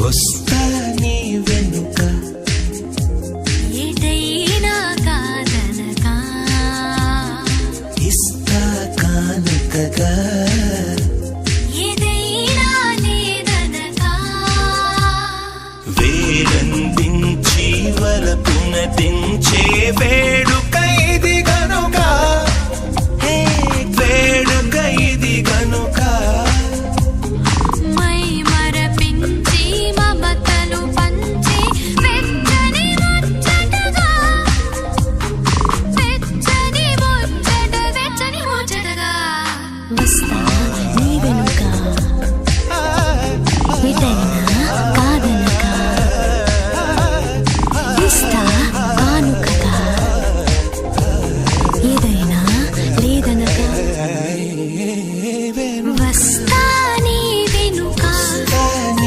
వస్తా నీ వెనుక ఏదైనా కాదనగా ఇస్తా కానుకగా ఏదైనా లేదనగా వేలందించి వలపున దించే వేడుక ఇది గనుక వేడుక ఇది గనుక మై మరపించి మమతలు పంచి వెచ్చని ముచ్చటగా వెచ్చని ముచ్చటగా వస్తా నీ వెనుక ఏదైనా